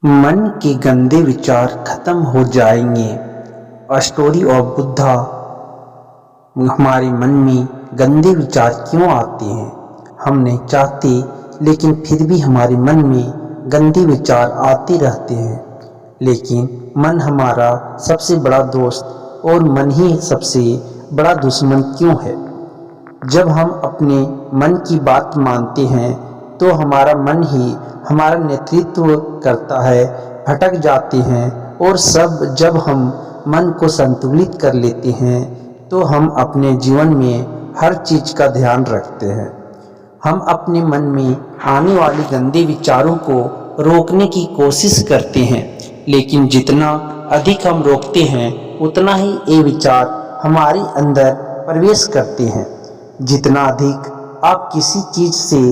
मन के गंदे विचार खत्म हो जाएंगे। A story of Buddha. हमारे मन में गंदे विचार क्यों आते हैं? हम नहीं चाहते, लेकिन फिर भी हमारे मन में गंदे विचार आते रहते हैं। लेकिन मन हमारा सबसे बड़ा दोस्त और मन ही सबसे बड़ा दुश्मन क्यों है? जब हम अपने मन की बात मानते हैं तो हमारा मन ही हमारा नेतृत्व करता है। भटक जाते हैं और जब हम मन को संतुलित कर लेते हैं तो हम अपने जीवन में हर चीज का ध्यान रखते हैं। हम अपने मन में आने वाले गंदे विचारों को रोकने की कोशिश करते हैं, लेकिन जितना अधिक हम रोकते हैं उतना ही ये विचार हमारे अंदर प्रवेश करते हैं। जितना अधिक आप किसी चीज से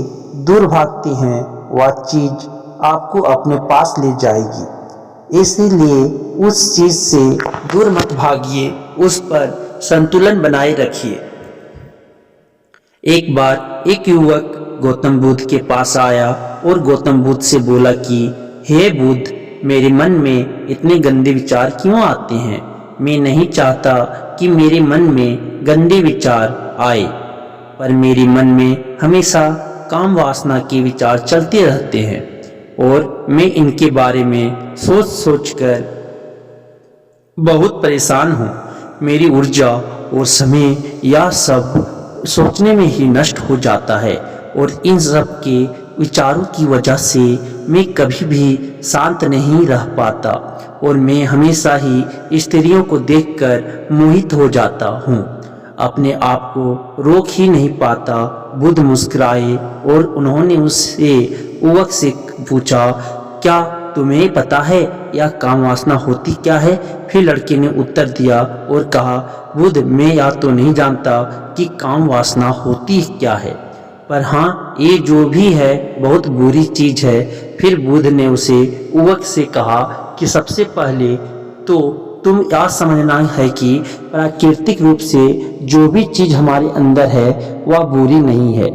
दूर भागते हैं वह चीज आपको अपने पास ले जाएगी। इसलिए उस चीज से दूर मत भागिए, उस पर संतुलन बनाए रखिए। एक बार एक युवक गौतम बुद्ध के पास आया और गौतम बुद्ध से बोला कि हे बुद्ध, मेरे मन में इतने गंदे विचार क्यों आते हैं? मैं नहीं चाहता कि मेरे मन में गंदे विचार आए, पर मेरे मन में हमेशा काम वासना के विचार चलते रहते हैं और मैं इनके बारे में सोच सोच कर बहुत परेशान हूँ। मेरी ऊर्जा और समय यह सब सोचने में ही नष्ट हो जाता है और इन सब के विचारों की वजह से मैं कभी भी शांत नहीं रह पाता और मैं हमेशा ही स्त्रियों को देखकर मोहित हो जाता हूँ। अपने आप को रोक ही नहीं पाता। बुद्ध मुस्कुराए और उन्होंने उससे युवक से पूछा, क्या तुम्हें पता है यह काम वासना होती क्या है? फिर लड़के ने उत्तर दिया और कहा, बुद्ध, मैं यह तो नहीं जानता कि काम वासना होती क्या है, पर हाँ, ये जो भी है बहुत बुरी चीज है। फिर बुद्ध ने उसे युवक से कहा कि सबसे पहले तो तुम यह समझना है कि प्राकृतिक रूप से जो भी चीज हमारे अंदर है वह बुरी नहीं है।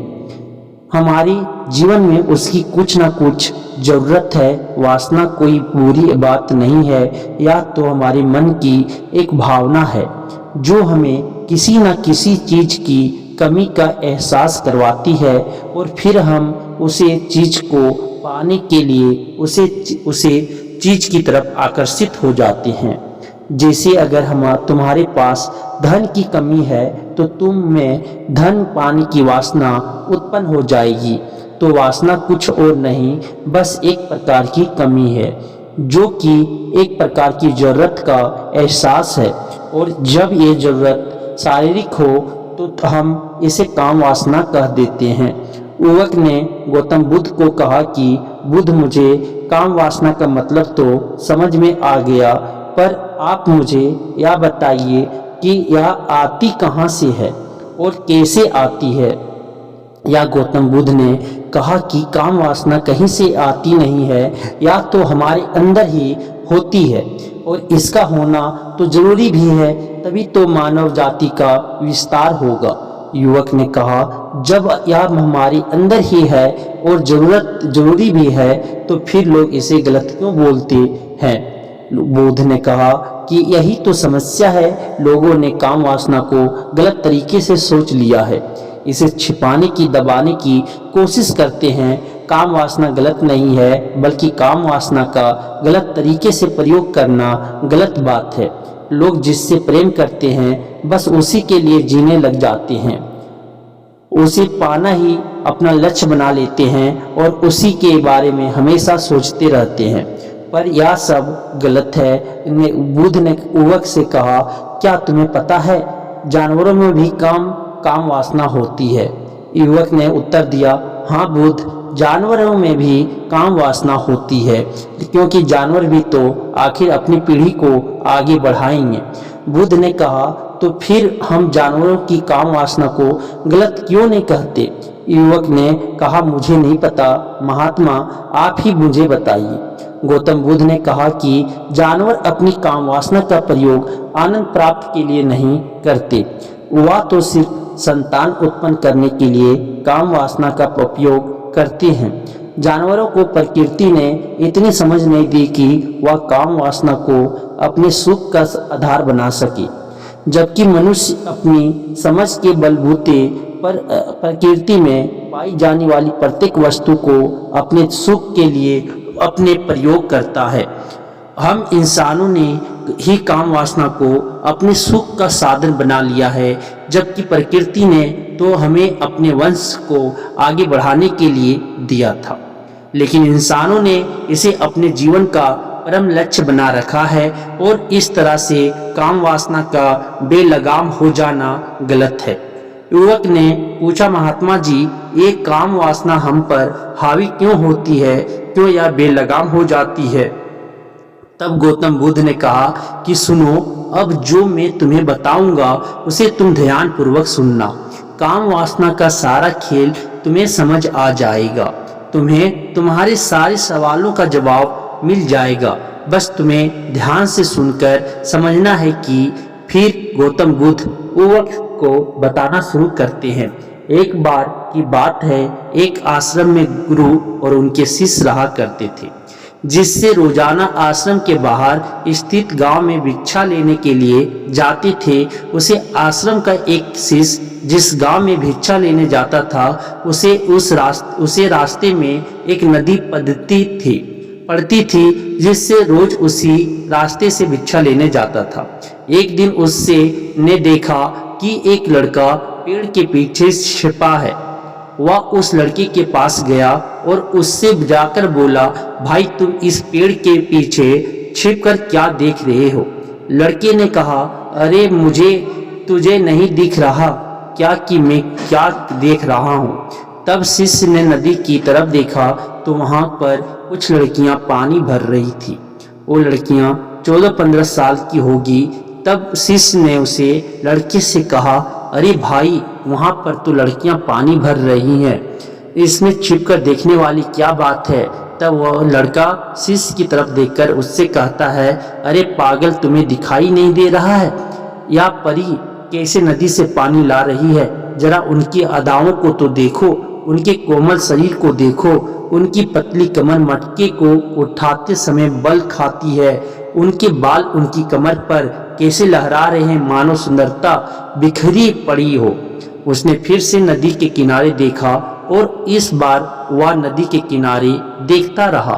हमारी जीवन में उसकी कुछ ना कुछ जरूरत है। वासना कोई बुरी बात नहीं है, या तो हमारे मन की एक भावना है जो हमें किसी न किसी चीज की कमी का एहसास करवाती है और फिर हम उसे चीज को पाने के लिए उसे चीज की तरफ आकर्षित हो जाते हैं। जैसे अगर तुम्हारे पास धन की कमी है तो तुम में धन पाने की वासना उत्पन्न हो जाएगी। तो वासना कुछ और नहीं, बस एक प्रकार की कमी है जो कि एक प्रकार की जरूरत का एहसास है, और जब ये जरूरत शारीरिक हो तो हम इसे काम वासना कह देते हैं। युवक ने गौतम बुद्ध को कहा कि बुद्ध, मुझे काम वासना का मतलब तो समझ में आ गया, पर आप मुझे यह बताइए कि यह आती कहाँ से है और कैसे आती है? या गौतम बुद्ध ने कहा कि काम वासना कहीं से आती नहीं है, या तो हमारे अंदर ही होती है, और इसका होना तो जरूरी भी है, तभी तो मानव जाति का विस्तार होगा। युवक ने कहा, जब यह हमारे अंदर ही है और जरूरी भी है तो फिर लोग इसे गलत क्यों बोलते हैं? बुद्ध ने कहा कि यही तो समस्या है, लोगों ने काम वासना को गलत तरीके से सोच लिया है, इसे छिपाने की दबाने की कोशिश करते हैं। काम वासना गलत नहीं है, बल्कि काम वासना का गलत तरीके से प्रयोग करना गलत बात है। लोग जिससे प्रेम करते हैं बस उसी के लिए जीने लग जाते हैं, उसे पाना ही अपना लक्ष्य बना लेते हैं और उसी के बारे में हमेशा सोचते रहते हैं, पर यह सब गलत है। बुद्ध ने युवक से कहा, क्या तुम्हें पता है जानवरों में भी काम वासना होती है? युवक ने उत्तर दिया, हाँ बुद्ध, जानवरों में भी काम वासना होती है, क्योंकि जानवर भी तो आखिर अपनी पीढ़ी को आगे बढ़ाएंगे। बुद्ध ने कहा, तो फिर हम जानवरों की काम वासना को गलत क्यों नहीं कहते? युवक ने कहा, मुझे नहीं पता महात्मा, आप ही मुझे बताइए। गौतम बुद्ध ने कहा कि जानवर अपनी काम वासना का प्रयोग आनंद प्राप्त के लिए नहीं करते, वह तो सिर्फ संतान उत्पन्न करने के लिए काम वासना का उपयोग करते हैं। जानवरों को प्रकृति ने इतनी समझ नहीं दी कि वह काम वासना को अपने सुख का आधार बना सके, जबकि मनुष्य अपनी समझ के बलबूते पर प्रकृति में पाई जाने वाली प्रत्येक वस्तु को अपने सुख के लिए अपने प्रयोग करता है। हम इंसानों ने ही काम वासना को अपने सुख का साधन बना लिया है, जबकि प्रकृति ने तो हमें अपने वंश को आगे बढ़ाने के लिए दिया था। लेकिन इंसानों ने इसे अपने जीवन का परम लक्ष्य बना रखा है और इस तरह से काम वासना का बेलगाम हो जाना गलत है। युवक ने पूछा, महात्मा जी, ये काम वासना हम पर हावी क्यों होती है, क्यों यह बेलगाम हो जाती है? तब गौतम बुद्ध ने कहा कि सुनो, अब जो मैं तुम्हें बताऊंगा उसे तुम ध्यान पूर्वक सुनना। काम वासना का सारा खेल तुम्हें समझ आ जाएगा, तुम्हें तुम्हारे सारे सवालों का जवाब मिल जाएगा। बस तुम्हें ध्यान से सुनकर समझना है कि फिर गौतम बुद्ध युवक को बताना शुरू करते हैं। एक बार की बात है, एक आश्रम में गुरु और उनके शिष्य रहा करते थे, जिससे रोजाना आश्रम के बाहर स्थित गांव में भिक्षा लेने के लिए जाते थे। उसे आश्रम का एक शिष्य जिस गांव में भिक्षा लेने जाता था, उसे रास्ते में एक नदी पड़ती थी, जिससे रोज उसी रास्ते से भिक्षा लेने जाता था। एक दिन उससे ने देखा कि एक लड़का पेड़ के पीछे छिपा है। वह उस लड़के के पास गया और उससे जाकर बोला, भाई, तुम इस पेड़ के पीछे छिपकर क्या देख रहे हो? लड़के ने कहा, अरे मुझे तुझे नहीं दिख रहा क्या कि मैं क्या देख रहा हूँ। तब शिष्य ने नदी की तरफ देखा तो वहां पर कुछ लड़कियां पानी भर रही थी। वो लड़कियां 14-15 साल की होगी। तब शिष्य ने उसे लड़के से कहा, अरे भाई, वहां पर तो लड़कियां पानी भर रही हैं, इसमें छिपकर देखने वाली क्या बात है? तब वह लड़का शिष्य की तरफ देखकर उससे कहता है, अरे पागल, तुम्हें दिखाई नहीं दे रहा है? या परी कैसे नदी से पानी ला रही है? जरा उनकी अदाओं को तो देखो, उनके कोमल शरीर को देखो, उनकी पतली कमर मटके को उठाते समय बल खाती है, उनके बाल उनकी कमर पर कैसे लहरा रहे हैं, मानो सुंदरता बिखरी पड़ी हो। उसने फिर से नदी के किनारे देखा और इस बार वह नदी के किनारे देखता रहा।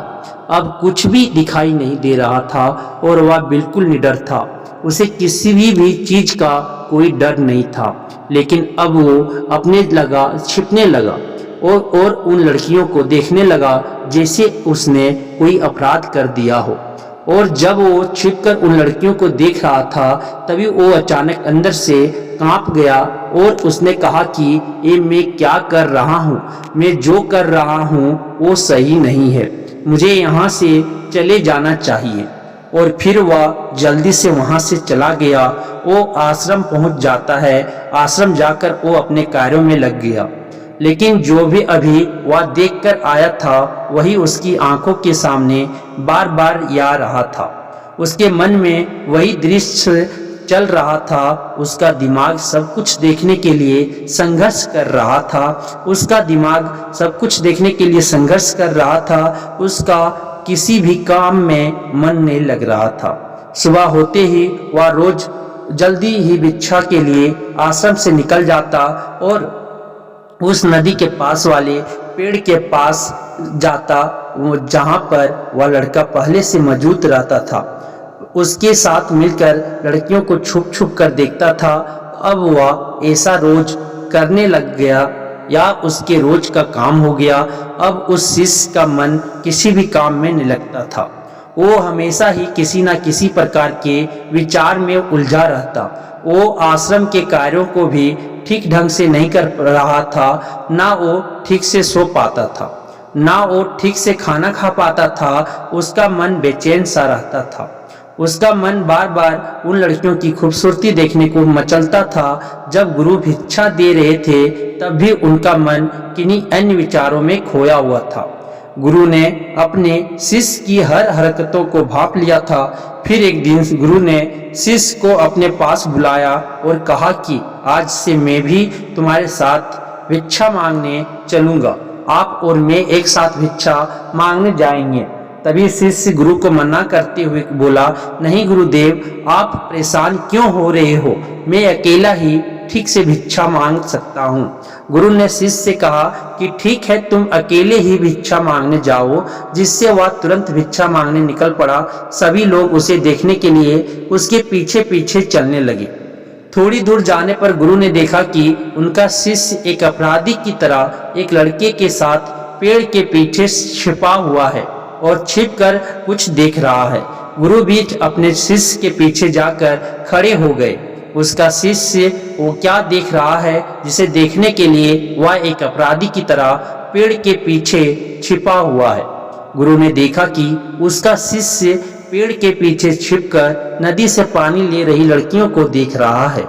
अब कुछ भी दिखाई नहीं दे रहा था और वह बिल्कुल निडर था। उसे किसी भी चीज का कोई डर नहीं था। लेकिन अब वो छिपने लगा और उन लड़कियों को देखने लगा जैसे उसने कोई अपराध कर दिया हो। और जब वो छिपकर उन लड़कियों को देख रहा था, तभी वो अचानक अंदर से कांप गया और उसने कहा कि ये मैं क्या कर रहा हूँ? मैं जो कर रहा हूँ वो सही नहीं है, मुझे यहाँ से चले जाना चाहिए। और फिर वह जल्दी से वहाँ से चला गया। वो आश्रम पहुँच जाता है। आश्रम जाकर वो अपने कार्यों में लग गया। लेकिन जो भी अभी वह देखकर आया था वही उसकी आंखों के सामने बार बार आ रहा था। उसके मन में वही दृश्य चल रहा था। उसका दिमाग सब कुछ देखने के लिए संघर्ष कर रहा था। उसका किसी भी काम में मन नहीं लग रहा था। सुबह होते ही वह रोज जल्दी ही भिक्षा के लिए आश्रम से निकल जाता और उस नदी के पास वाले पेड़ के पास जाता जहां पर वह लड़का पहले से मौजूद रहता था। उसके साथ मिलकर लड़कियों को छुप छुप कर देखता था। अब वह ऐसा रोज करने लग गया या उसके रोज का काम हो गया। अब उस शिष्य का मन किसी भी काम में नहीं लगता था। वो हमेशा ही किसी न किसी प्रकार के विचार में उलझा रहता। वो आश्रम के कार्यों को भी ठीक ढंग से नहीं कर रहा था, ना वो ठीक से सो पाता था, ना वो ठीक से खाना खा पाता था। उसका मन बेचैन सा रहता था। उसका मन बार बार उन लड़कियों की खूबसूरती देखने को मचलता था। जब गुरु भिक्षा दे रहे थे तब भी उनका मन किन्हीं अन्य विचारों में खोया हुआ था। गुरु ने अपने शिष्य की हर हरकतों को भांप लिया था। फिर एक दिन गुरु ने शिष्य को अपने पास बुलाया और कहा कि आज से मैं भी तुम्हारे साथ भिक्षा मांगने चलूंगा। आप और मैं एक साथ भिक्षा मांगने जाएंगे। तभी शिष्य गुरु को मना करते हुए बोला, नहीं गुरुदेव, आप परेशान क्यों हो रहे हो, मैं अकेला ही ठीक से भिक्षा मांग सकता हूँ। गुरु ने शिष्य से कहा कि ठीक है, तुम अकेले ही भिक्षा मांगने जाओ। जिससे वह तुरंत भिक्षा मांगने निकल पड़ा। सभी लोग उसे देखने के लिए उसके पीछे पीछे चलने लगे। थोड़ी दूर जाने पर गुरु ने देखा कि उनका शिष्य एक अपराधी की तरह एक लड़के के साथ पेड़ के पीछे छिपा हुआ है और छिपकर कुछ देख रहा है। गुरु भी अपने शिष्य के पीछे जाकर खड़े हो गए। उसका शिष्य वो क्या देख रहा है, जिसे देखने के लिए वह एक अपराधी की तरह पेड़ के पीछे छिपा हुआ है। गुरु ने देखा कि उसका शिष्य पेड़ के पीछे छिपकर नदी से पानी ले रही लड़कियों को देख रहा है।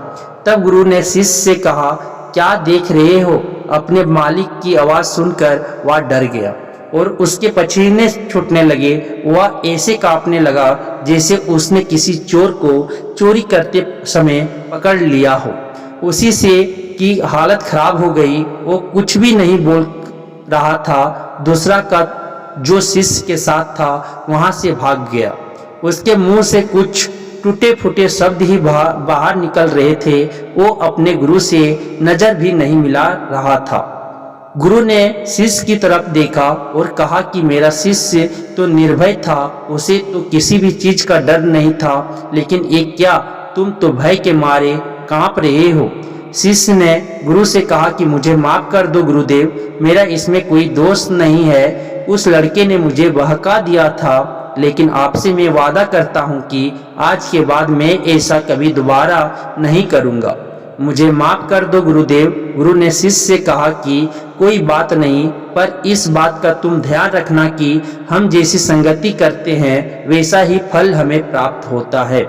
तब गुरु ने शिष्य से कहा, क्या देख रहे हो? अपने मालिक की आवाज सुनकर वह डर गया और उसके पसीने छूटने लगे। वह ऐसे कांपने लगा जैसे उसने किसी चोर को चोरी करते समय पकड़ लिया हो। उसी से की हालत खराब हो गई। वो कुछ भी नहीं बोल रहा था। दूसरा का जो शिष्य के साथ था वहां से भाग गया। उसके मुंह से कुछ टूटे फूटे शब्द ही बाहर निकल रहे थे। वो अपने गुरु से नजर भी नहीं मिला रहा था। गुरु ने शिष्य की तरफ देखा और कहा कि मेरा शिष्य तो निर्भय था, उसे तो किसी भी चीज का डर नहीं था, लेकिन एक क्या, तुम तो भय के मारे कांप रहे हो। शिष्य ने गुरु से कहा कि मुझे माफ कर दो गुरुदेव, मेरा इसमें कोई दोष नहीं है। उस लड़के ने मुझे बहका दिया था, लेकिन आपसे मैं वादा करता हूँ कि आज के बाद मैं ऐसा कभी दोबारा नहीं करूँगा। मुझे माफ कर दो गुरुदेव। गुरु ने शिष्य से कहा कि कोई बात नहीं, पर इस बात का तुम ध्यान रखना कि हम जैसी संगति करते हैं वैसा ही फल हमें प्राप्त होता है।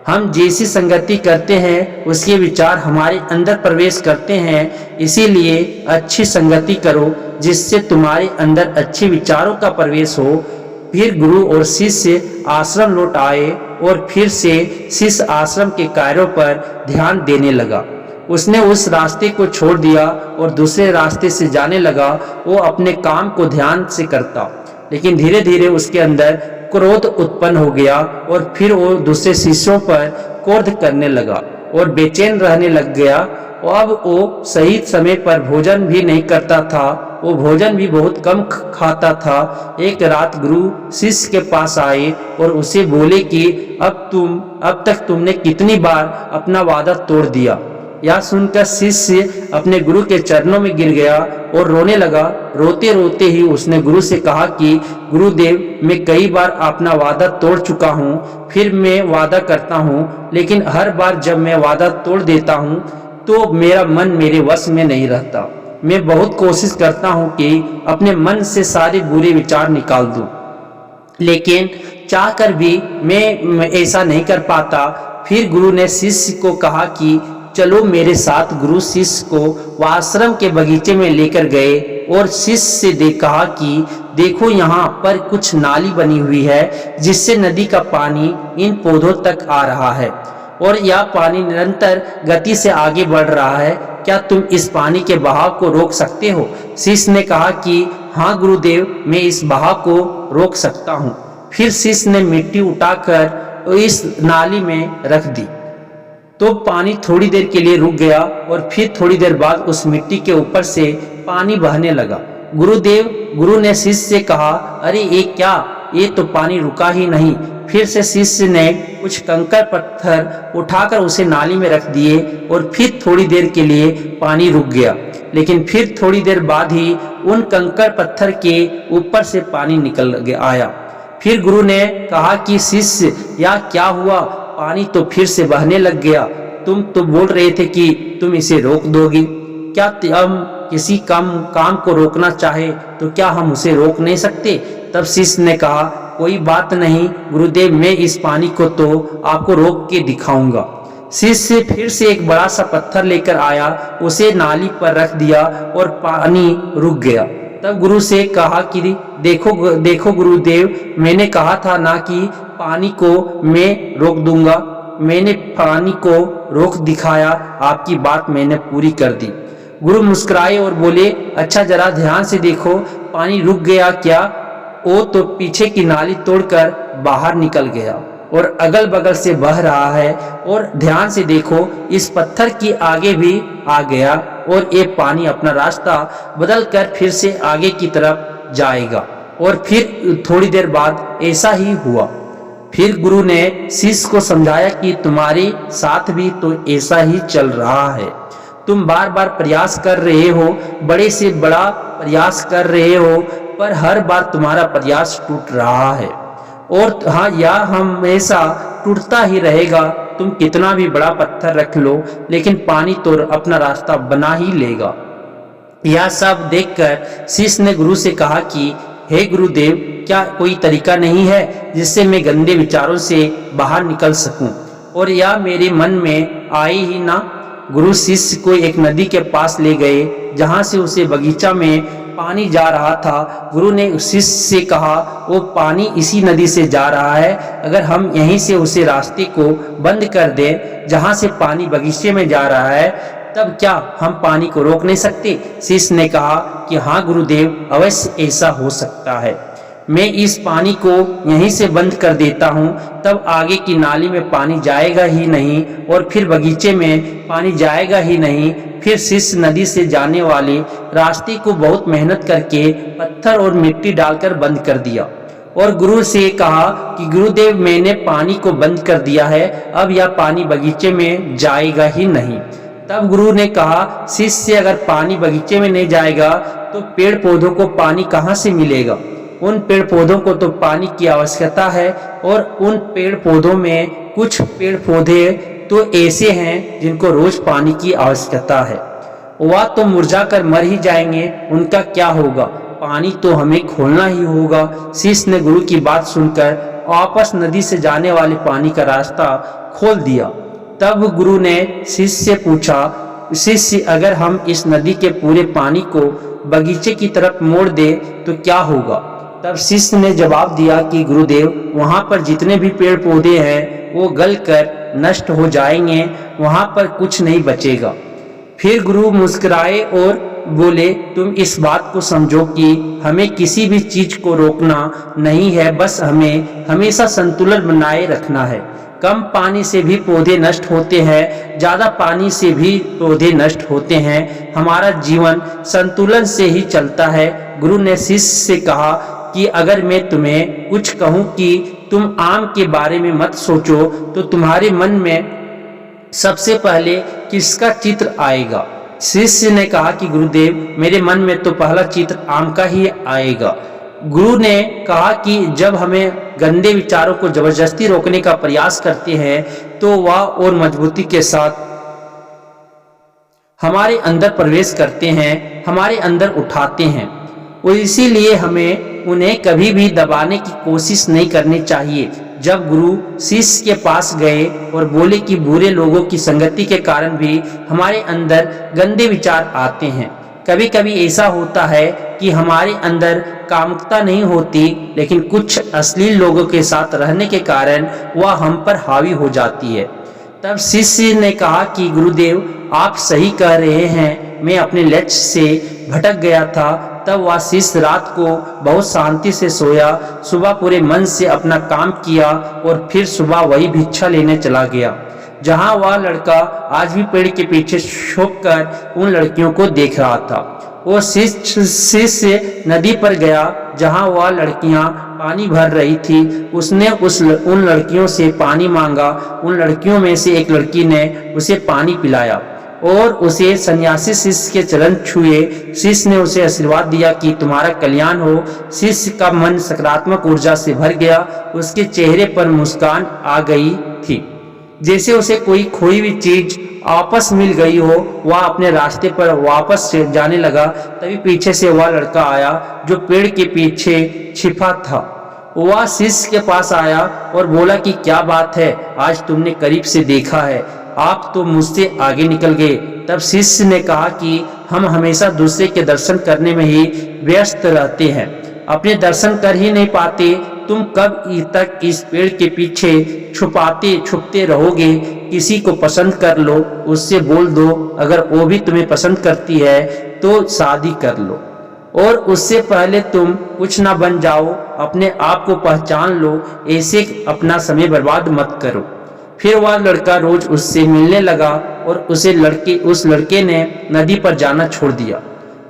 हम जैसी संगति करते हैं उसके विचार हमारे अंदर प्रवेश करते हैं। इसीलिए अच्छी संगति करो जिससे तुम्हारे अंदर अच्छे विचारों का प्रवेश हो। फिर गुरु और शिष्य आश्रम लौट आए और फिर से शिष्य आश्रम के कार्यों पर ध्यान देने लगा। उसने उस रास्ते को छोड़ दिया और दूसरे रास्ते से जाने लगा। वो अपने काम को ध्यान से करता, लेकिन धीरे धीरे उसके अंदर क्रोध उत्पन्न हो गया और फिर वो दूसरे शिष्यों पर क्रोध करने लगा और बेचैन रहने लग गया। और अब वो सही समय पर भोजन भी नहीं करता था। वो भोजन भी बहुत कम खाता था। एक रात गुरु शिष्य के पास आए और उसे बोले कि अब तक तुमने कितनी बार अपना वादा तोड़ दिया। यह सुनकर शिष्य अपने गुरु के चरणों में गिर गया और रोने लगा। रोते रोते ही उसने गुरु से कहा कि गुरुदेव, मैं कई बार अपना वादा तोड़ चुका हूँ, फिर मैं वादा करता हूँ, लेकिन हर बार जब मैं वादा तोड़ देता हूँ तो मेरा मन मेरे वश में नहीं रहता। मैं बहुत कोशिश करता हूँ कि अपने मन से सारे बुरे विचार निकाल दूँ, लेकिन चाहकर भी मैं ऐसा नहीं कर पाता। फिर गुरु ने शिष्य को कहा कि चलो मेरे साथ। गुरु शिष्य को आश्रम के बगीचे में लेकर गए और शिष्य से कहा कि देखो, यहाँ पर कुछ नाली बनी हुई है जिससे नदी का पानी इन पौधों तक आ रहा है और यह पानी निरंतर गति से आगे बढ़ रहा है। क्या तुम इस पानी के बहाव को रोक सकते हो? शिष्य ने कहा कि हाँ गुरुदेव, मैं इस बहाव को रोक सकता हूँ। फिर शिष्य ने मिट्टी उठाकर इस नाली में रख दी तो पानी थोड़ी देर के लिए रुक गया और फिर थोड़ी देर बाद उस मिट्टी के ऊपर से पानी बहने लगा। गुरु ने शिष्य से कहा, अरे ये क्या, ये तो पानी रुका ही नहीं। फिर से शिष्य ने कुछ कंकड़ पत्थर उठाकर उसे नाली में रख दिए और फिर थोड़ी देर के लिए पानी रुक गया, लेकिन फिर थोड़ी देर बाद ही उन कंकड़ पत्थर के ऊपर से पानी निकल आया। फिर गुरु ने कहा कि शिष्य, यह क्या हुआ? पानी तो फिर से बहने लग गया। तुम तो बोल रहे थे कि तुम इसे रोक दोगे। क्या हम किसी काम को रोकना चाहे तो क्या हम उसे रोक नहीं सकते? तब शिष्य ने कहा, कोई बात नहीं गुरुदेव, मैं इस पानी को तो आपको रोक के दिखाऊंगा। शिष्य फिर से एक बड़ा सा पत्थर लेकर आया, उसे नाली पर रख दिया और पानी रुक गया। तब गुरु से कहा कि देखो गुरुदेव, मैंने कहा था ना कि पानी को मैं रोक दूंगा। मैंने पानी को रोक दिखाया, आपकी बात मैंने पूरी कर दी। गुरु मुस्कुराए और बोले, अच्छा जरा ध्यान से देखो, पानी रुक गया क्या? वो तो पीछे की नाली तोड़कर बाहर निकल गया और अगल बगल से बह रहा है। और ध्यान से देखो, इस पत्थर की आगे भी आ गया और ये पानी अपना रास्ता बदल कर फिर से आगे की तरफ जाएगा। और फिर थोड़ी देर बाद ऐसा ही हुआ। फिर गुरु ने शिष्य को समझाया कि तुम्हारे साथ भी तो ऐसा ही चल रहा है। तुम बार बार प्रयास कर रहे हो, बड़े से बड़ा प्रयास कर रहे हो, पर हर बार तुम्हारा प्रयास टूट रहा है। और हाँ, यह हमेशा टूटता ही रहेगा। तुम कितना भी बड़ा पत्थर रख लो, लेकिन पानी तो अपना रास्ता बना ही लेगा। यह सब देखकर शिष्य ने गुरु से कहा कि हे गुरुदेव, क्या कोई तरीका नहीं है जिससे मैं गंदे विचारों से बाहर निकल सकूं और यह मेरे मन में आए ही ना? गुरु शिष्य को एक नदी के पास ले गए जहां से उसे बगीचा में पानी जा रहा था। गुरु ने शिष्य से कहा, वो पानी इसी नदी से जा रहा है। अगर हम यहीं से उसे रास्ते को बंद कर दें जहां से पानी बगीचे में जा रहा है, तब क्या हम पानी को रोक नहीं सकते? शिष्य ने कहा कि हाँ गुरुदेव, अवश्य ऐसा हो सकता है। मैं इस पानी को यहीं से बंद कर देता हूँ, तब आगे की नाली में पानी जाएगा ही नहीं और फिर बगीचे में पानी जाएगा ही नहीं। फिर शिष्य नदी से जाने वाले रास्ते को बहुत मेहनत करके पत्थर और मिट्टी डालकर बंद कर दिया और गुरु से कहा कि गुरुदेव, मैंने पानी को बंद कर दिया है, अब यह पानी बगीचे में जाएगा ही नहीं। तब गुरु ने कहा, शिष्य, अगर पानी बगीचे में नहीं जाएगा तो पेड़ पौधों को पानी कहाँ से मिलेगा? उन पेड़ पौधों को तो पानी की आवश्यकता है और उन पेड़ पौधों में कुछ पेड़ पौधे तो ऐसे हैं जिनको रोज पानी की आवश्यकता है। वह तो मुरझा कर मर ही जाएंगे, उनका क्या होगा? पानी तो हमें खोलना ही होगा। शिष्य ने गुरु की बात सुनकर वापस नदी से जाने वाले पानी का रास्ता खोल दिया। तब गुरु ने शिष्य से पूछा, शिष्य, अगर हम इस नदी के पूरे पानी को बगीचे की तरफ मोड़ दे तो क्या होगा? तब शिष्य ने जवाब दिया कि गुरुदेव, वहां पर जितने भी पेड़ पौधे हैं वो गलकर नष्ट हो जाएंगे, वहां पर कुछ नहीं बचेगा। फिर गुरु मुस्कुराए और बोले, तुम इस बात को समझो कि हमें किसी भी चीज को रोकना नहीं है, बस हमें हमेशा संतुलन बनाए रखना है। कम पानी से भी पौधे नष्ट होते हैं, ज्यादा पानी से भी पौधे नष्ट होते हैं। हमारा जीवन संतुलन से ही चलता है। गुरु ने शिष्य से कहा कि अगर मैं तुम्हें कुछ कहूं कि तुम आम के बारे में मत सोचो, तो तुम्हारे मन में सबसे पहले किसका चित्र आएगा? शिष्य ने कहा कि गुरुदेव, मेरे मन में तो पहला चित्र आम का ही आएगा। गुरु ने कहा कि जब हमें गंदे विचारों को जबरदस्ती रोकने का प्रयास करते हैं तो वह और मजबूती के साथ हमारे अंदर प्रवेश करते हैं, हमारे अंदर उठाते हैं। और इसीलिए हमें उन्हें कभी भी दबाने की कोशिश नहीं करनी चाहिए। जब गुरु शिष्य के पास गए और बोले कि बुरे लोगों की संगति के कारण भी हमारे अंदर गंदे विचार आते हैं। कभी कभी ऐसा होता है कि हमारे अंदर कामुकता नहीं होती, लेकिन कुछ अश्लील लोगों के साथ रहने के कारण वह हम पर हावी हो जाती है। तब शिष्य ने कहा कि गुरुदेव, आप सही कह रहे हैं, मैं अपने लक्ष्य से भटक गया था। तब वह शिष्य रात को बहुत शांति से सोया, सुबह पूरे मन से अपना काम किया और फिर सुबह वही भिक्षा लेने चला गया जहां वह लड़का आज भी पेड़ के पीछे छुपकर उन लड़कियों को देख रहा था। वो शिष्य नदी पर गया जहां वह लड़कियां पानी भर रही थी। उसने उन लड़कियों से पानी मांगा। उन लड़कियों में से एक लड़की ने उसे पानी पिलाया और उसे सन्यासी शिष्य के चरण छुए। शिष्य ने उसे आशीर्वाद दिया कि तुम्हारा कल्याण हो। शिष्य का मन सकारात्मक ऊर्जा से भर गया, उसके चेहरे पर मुस्कान आ गई थी, जैसे उसे कोई खोई हुई चीज वापस मिल गई हो। वह अपने रास्ते पर वापस जाने लगा। तभी पीछे से वह लड़का आया जो पेड़ के पीछे छिपा था। वह शिष्य के पास आया और बोला कि क्या बात है, आज तुमने करीब से देखा है, आप तो मुझसे आगे निकल गए। तब शिष्य ने कहा कि हम हमेशा दूसरे के दर्शन करने में ही व्यस्त रहते हैं, अपने दर्शन कर ही नहीं पाते। तुम कब तक इस पेड़ के पीछे छुपते रहोगे? किसी को पसंद कर लो, उससे बोल दो, अगर वो भी तुम्हें पसंद करती है तो शादी कर लो। और उससे पहले तुम कुछ ना बन जाओ, अपने आप को पहचान लो, ऐसे अपना समय बर्बाद मत करो। फिर वह लड़का रोज उससे मिलने लगा और उस लड़के ने नदी पर जाना छोड़ दिया।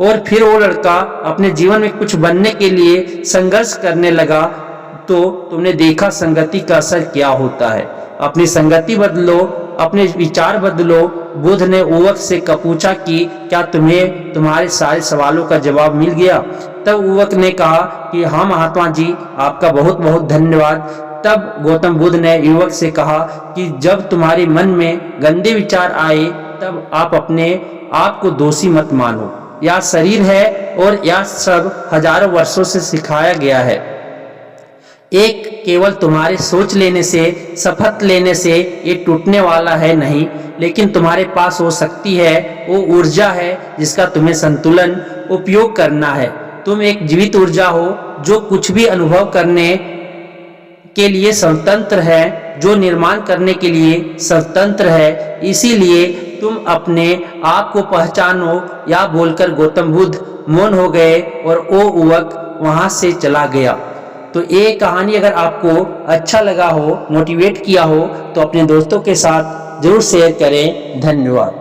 और फिर वो लड़का अपने जीवन में कुछ बनने के लिए संघर्ष करने लगा। तो तुमने देखा संगति का असर क्या होता है। अपनी संगति बदलो, अपने विचार बदलो। बुद्ध ने युवक से पूछा कि क्या तुम्हें तुम्हारे सारे सवालों का जवाब मिल गया? तब युवक ने कहा कि हाँ महात्मा जी, आपका बहुत बहुत धन्यवाद। तब गौतम बुद्ध ने युवक से कहा कि जब तुम्हारे मन में गंदे विचार आए तब आप अपने आप को दोषी मत मानो। यह शरीर है और यह सब हजारों वर्षों से सिखाया गया है। एक केवल तुम्हारे सोच लेने से, शपथ लेने से ये टूटने वाला है नहीं, लेकिन तुम्हारे पास वो शक्ति है, वो ऊर्जा है जिसका तुम्हें संतुलन उपयोग करना है। तुम एक जीवित ऊर्जा हो जो कुछ भी अनुभव करने के लिए स्वतंत्र है, जो निर्माण करने के लिए स्वतंत्र है। इसीलिए तुम अपने आप को पहचानो। या बोलकर गौतम बुद्ध मौन हो गए और वो युवक वहां से चला गया। तो ये कहानी अगर आपको अच्छा लगा हो, मोटिवेट किया हो, तो अपने दोस्तों के साथ जरूर शेयर करें। धन्यवाद।